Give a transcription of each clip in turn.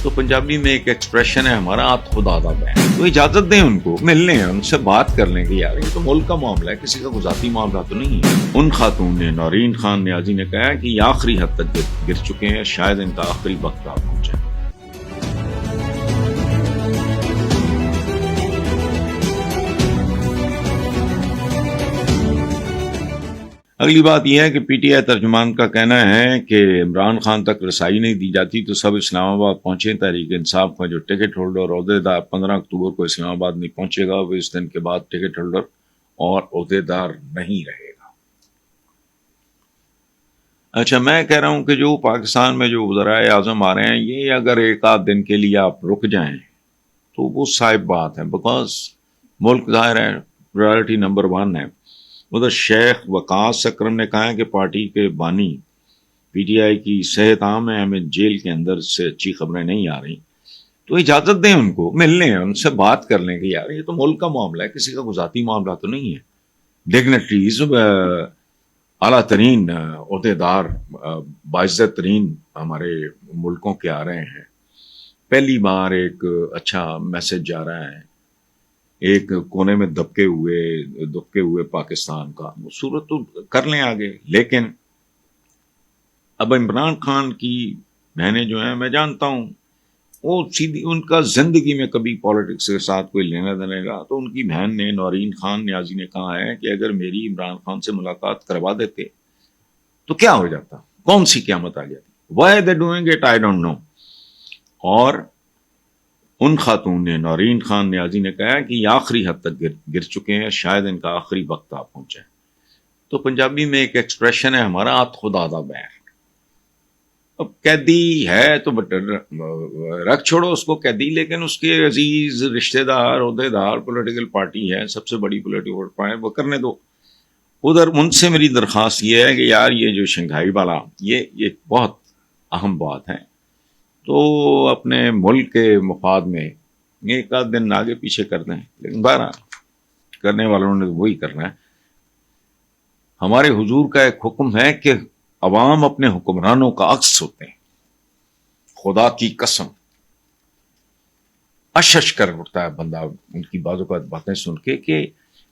تو پنجابی میں ایک ایکسپریشن ہے ہمارا آت خدا دا بین، تو اجازت دیں ان کو، مل لیں ان سے بات کر لیں کہ یار یہ تو ملک کا معاملہ ہے، کسی کا ذاتی معاملہ تو نہیں ہے۔ ان خاتون نے نورین خان نیازی نے کہا کہ یہ آخری حد تک گر چکے ہیں، شاید ان کا آخری وقت آ پہنچا ہے۔ اگلی بات یہ ہے کہ پی ٹی آئی ترجمان کا کہنا ہے کہ عمران خان تک رسائی نہیں دی جاتی تو سب اسلام آباد پہنچے۔ تحریک انصاف کا جو ٹکٹ ہولڈر عہدے دار 15 اکتوبر کو اسلام آباد نہیں پہنچے گا، وہ اس دن کے بعد ٹکٹ ہولڈر اور عہدے دار نہیں رہے گا۔ اچھا، میں کہہ رہا ہوں کہ جو پاکستان میں جو وزرائے اعظم آ رہے ہیں، یہ اگر ایک آدھ دن کے لیے آپ رک جائیں تو وہ صعب بات ہے، بیکاز ملک ظاہر ہے پرائرٹی نمبر 1 ہے۔ ادھر شیخ وقاص اکرم نے کہا ہے کہ پارٹی کے بانی پی ٹی آئی کی صحت عام ہے، ہمیں جیل کے اندر سے اچھی خبریں نہیں آ رہی، تو اجازت دیں ان کو، مل لیں ان سے بات کر لیں کہ یار یہ تو ملک کا معاملہ ہے، کسی کا ذاتی معاملہ تو نہیں ہے۔ ڈگنیٹریز، اعلیٰ ترین عہدے دار، باعزت ترین ہمارے ملکوں کے آ رہے ہیں، پہلی بار ایک اچھا میسج جا رہا ہے، ایک کونے میں دبکے ہوئے پاکستان کا، وہ صورت تو کر لیں آگے۔ لیکن اب عمران خان کی بہنیں جو ہیں، میں جانتا ہوں وہ سیدھی ان کا زندگی میں کبھی پالیٹکس کے ساتھ کوئی لینا دینے گا، تو ان کی بہن نے نورین خان نیازی نے کہا ہے کہ اگر میری عمران خان سے ملاقات کروا دیتے تو کیا ہو جاتا، کون سی قیامت آ جاتی، why they doing it I don't know. اور ان خاتون نے نورین خان نیازی نے کہا کہ یہ آخری حد تک گر چکے ہیں، شاید ان کا آخری وقت آ پہنچا ہے۔ تو پنجابی میں ایک ایکسپریشن ہے ہمارا آت خدا دا بین۔ اب قیدی ہے تو رکھ چھوڑو اس کو قیدی، لیکن اس کے عزیز رشتہ دار، عہدے دار، پولیٹیکل پارٹی ہے، سب سے بڑی پولیٹیکل پارٹی، وہ کرنے دو۔ ادھر ان سے میری درخواست یہ ہے کہ یار یہ جو شنگھائی والا یہ بہت اہم بات ہے، تو اپنے ملک کے مفاد میں ایک آدھ دن آگے پیچھے کر دیں، لیکن بہرحال کرنے والوں نے وہی کرنا ہے۔ ہمارے حضور کا ایک حکم ہے کہ عوام اپنے حکمرانوں کا عکس ہوتے ہیں۔ خدا کی قسم اشش کر اٹھتا ہے بندہ ان کی بعض اوقات باتیں سن کے کہ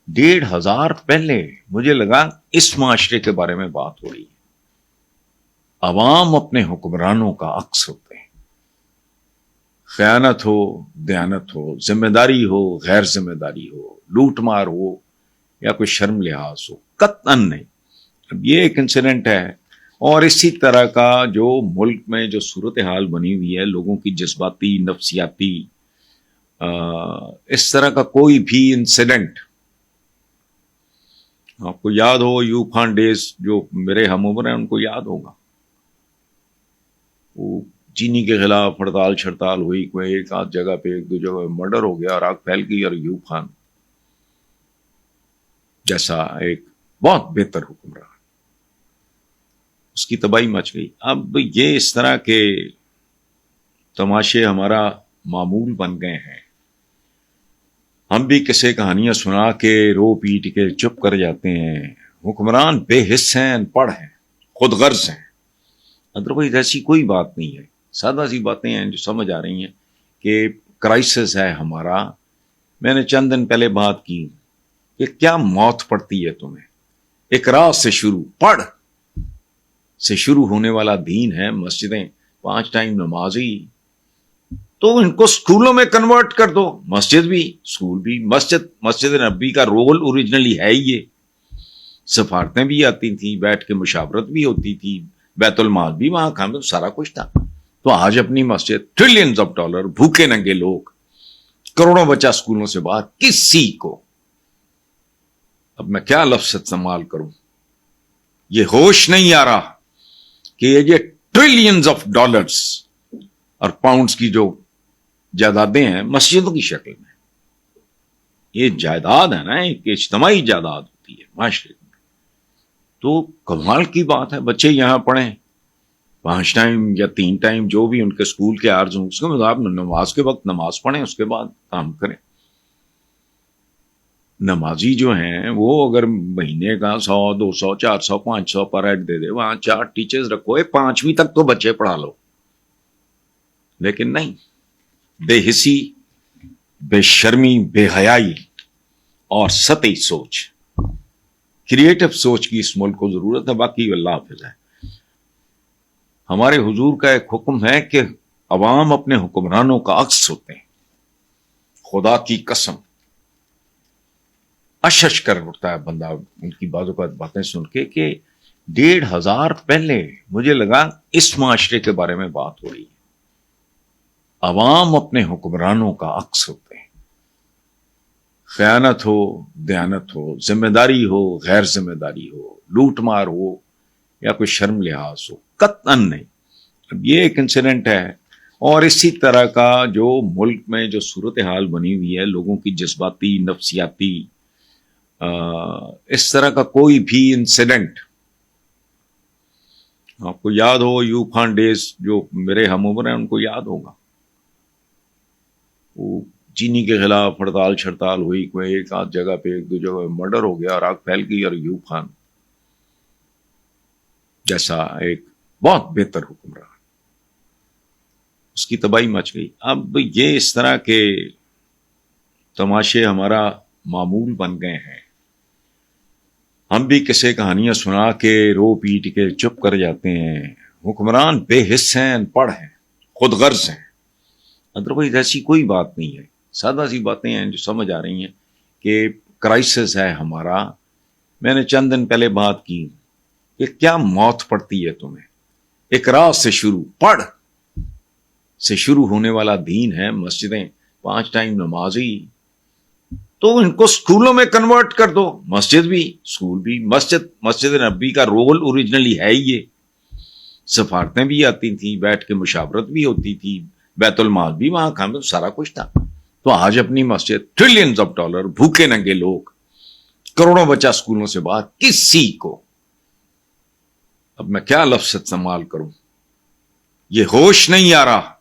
1500 پہلے مجھے لگا اس معاشرے کے بارے میں بات ہو رہی ہے۔ عوام اپنے حکمرانوں کا عکس ہوتے ہیں، خیانت ہو، دیانت ہو، ذمہ داری ہو، غیر ذمہ داری ہو، لوٹ مار ہو یا کوئی شرم لحاظ ہو، قطعاً نہیں۔ اب یہ ایک انسیڈنٹ ہے، اور اسی طرح کا جو ملک میں جو صورتحال بنی ہوئی ہے، لوگوں کی جذباتی، نفسیاتی، اس طرح کا کوئی بھی انسیڈنٹ آپ کو یاد ہو، ایوب خان ڈیز جو میرے ہم عمر ہیں ان کو یاد ہوگا، وہ چینی کے خلاف ہڑتال چھڑتال ہوئی، کوئی ایک آدھ جگہ پہ ایک دو جگہ مرڈر ہو گیا اور آگ پھیل گئی، اور ایوب خان جیسا ایک بہت بہتر حکمران، اس کی تباہی مچ گئی۔ اب یہ اس طرح کے تماشے ہمارا معمول بن گئے ہیں، ہم بھی کسے کہانیاں سنا کے رو پیٹ کے چپ کر جاتے ہیں۔ حکمران بے حس ہیں، ان پڑھ ہیں، خود غرض ہیں، ادروائز ایسی کوئی بات نہیں ہے۔ سادہ سی باتیں ہیں جو سمجھ آ رہی ہیں کہ کرائسس ہے ہمارا۔ میں نے چند دن پہلے بات کی کہ کیا موت پڑتی ہے تمہیں، اقرا سے شروع، پڑھ سے شروع ہونے والا دین ہے، مسجدیں 5 ٹائم نمازی، تو ان کو سکولوں میں کنورٹ کر دو، مسجد بھی سکول بھی۔ مسجد نبی کا رول اوریجنلی ہے یہ، سفارتیں بھی آتی تھیں، بیٹھ کے مشاورت بھی ہوتی تھی، بیت المال بھی وہاں کھانا سارا کچھ تھا۔ تو آج اپنی مسجد $ٹریلینز، بھوکے ننگے لوگ، کروڑوں بچہ سکولوں سے باہر، کسی کو، اب میں کیا لفظ استعمال کروں، یہ ہوش نہیں آ رہا کہ یہ $ٹریلینز اور پاؤنڈز کی جو جائیدادیں ہیں مسجدوں کی شکل میں، یہ جائیداد ہے نا، ایک اجتماعی جائیداد ہوتی ہے معاشرے میں، تو کمال کی بات ہے بچے یہاں پڑھیں 5 ٹائم یا 3 ٹائم جو بھی ان کے سکول کے عرض ہوں، اس کے مطابق نماز کے وقت نماز پڑھیں، اس کے بعد کام کریں۔ نمازی جو ہیں وہ اگر مہینے کا 100 200 400 500 پر ہیڈ دے دے، وہاں 4 ٹیچرز رکھو، 5ویں تک تو بچے پڑھا لو، لیکن نہیں، بے حسی، بے شرمی، بے حیائی اور سطحی سوچ، کریٹو سوچ کی اس ملک کو ضرورت ہے. باقی اللہ حافظ ہے. ہمارے حضور کا ایک حکم ہے کہ عوام اپنے حکمرانوں کا عکس ہوتے ہیں. خدا کی قسم اشش کر اٹھتا ہے بندہ ان کی بعض اوقات باتیں سن کے کہ 1500 پہلے مجھے لگا اس معاشرے کے بارے میں بات ہو رہی ہے. عوام اپنے حکمرانوں کا عکس ہوتے ہیں. خیانت ہو، دیانت ہو، ذمہ داری ہو، غیر ذمہ داری ہو، لوٹ مار ہو یا کوئی شرم لحاظ ہو، قطعاً نہیں. اب یہ ایک انسیڈنٹ ہے. اور اسی طرح کا جو ملک میں جو صورتحال بنی ہوئی ہے، لوگوں کی جذباتی، نفسیاتی، اس طرح کا کوئی بھی انسیڈنٹ آپ کو یاد ہو، یوفان ڈیز جو میرے ہم عمر ہیں ان کو یاد ہوگا. وہ چینی کے خلاف ہڑتال چھڑتال ہوئی، کوئی ایک آدھ جگہ پہ ایک دو جگہ مرڈر ہو گیا اور آگ پھیل گئی، اور ایوب خان جیسا ایک بہت بہتر حکمران، اس کی تباہی مچ گئی. اب یہ اس طرح کے تماشے ہمارا معمول بن گئے ہیں. ہم بھی کسے کہانیاں سنا کے رو پیٹ کے چپ کر جاتے ہیں. حکمران بے حس ہیں، ان پڑھ ہیں، خود غرض ہیں. ادروائز ایسی کوئی بات نہیں ہے. سادہ سی باتیں ہیں جو سمجھ آ رہی ہیں کہ کرائسس ہے ہمارا. میں نے چند دن پہلے بات کی کہ کیا موت پڑتی ہے تمہیں. اقرا سے شروع، پڑھ سے شروع ہونے والا دین ہے. مسجدیں 5 ٹائم نمازی، تو ان کو سکولوں میں کنورٹ کر دو. مسجد بھی، سکول بھی. مسجد نبی کا رول اوریجنلی ہے یہ. سفارتیں بھی آتی تھیں، بیٹھ کے مشاورت بھی ہوتی تھی، بیت المال بھی وہاں کام، سارا کچھ تھا. تو آج اپنی مسجد ٹریلینز آف ڈالر، بھوکے ننگے لوگ، کروڑوں بچہ سکولوں سے باہر. کسی کو، اب میں کیا لفظ استعمال کروں، یہ ہوش نہیں آ رہا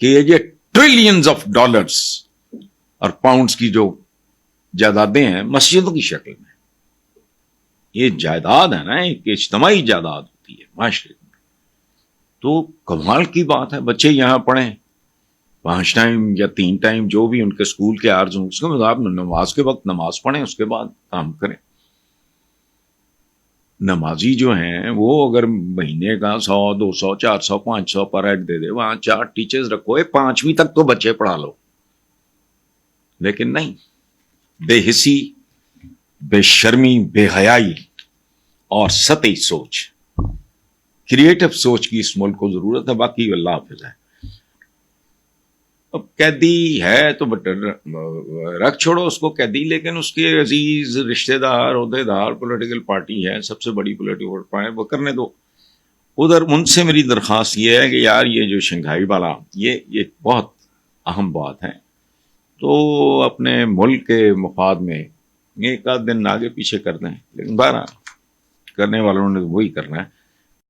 کہ یہ ٹریلینز آف ڈالرز اور پاؤنڈز کی جو جائیدادیں ہیں مسجدوں کی شکل میں. یہ جائیداد ہے نا، ایک اجتماعی جائیداد ہوتی ہے معاشرے میں. تو کمال کی بات ہے بچے یہاں پڑھیں 5 ٹائم یا 3 ٹائم جو بھی ان کے سکول کے عارض ہوں، اس کے بعد نماز کے وقت نماز پڑھیں، اس کے بعد کام کریں. نمازی جو ہیں وہ اگر مہینے کا 100 200 400 500 پر ہیڈ دے دے، وہاں 4 ٹیچرز رکھو، 5ویں تک تو بچے پڑھا لو. لیکن نہیں، بے حسی، بے شرمی، بے حیائی اور سطحی سوچ، کریٹو سوچ کی اس ملک کو ضرورت ہے. باقی اللہ حافظ ہے. اب قیدی ہے تو رکھ چھوڑو اس کو قیدی، لیکن اس کے عزیز رشتہ دار، عہدے دار، پولیٹیکل پارٹی ہے، سب سے بڑی پولیٹیکل پارٹی، وہ کرنے دو. ادھر ان سے میری درخواست یہ ہے کہ یار یہ جو شنگھائی والا یہ بہت اہم بات ہے. تو اپنے ملک کے مفاد میں ایک آدھ دن آگے پیچھے کر دیں، لیکن بہرحال کرنے والوں نے وہی کرنا ہے.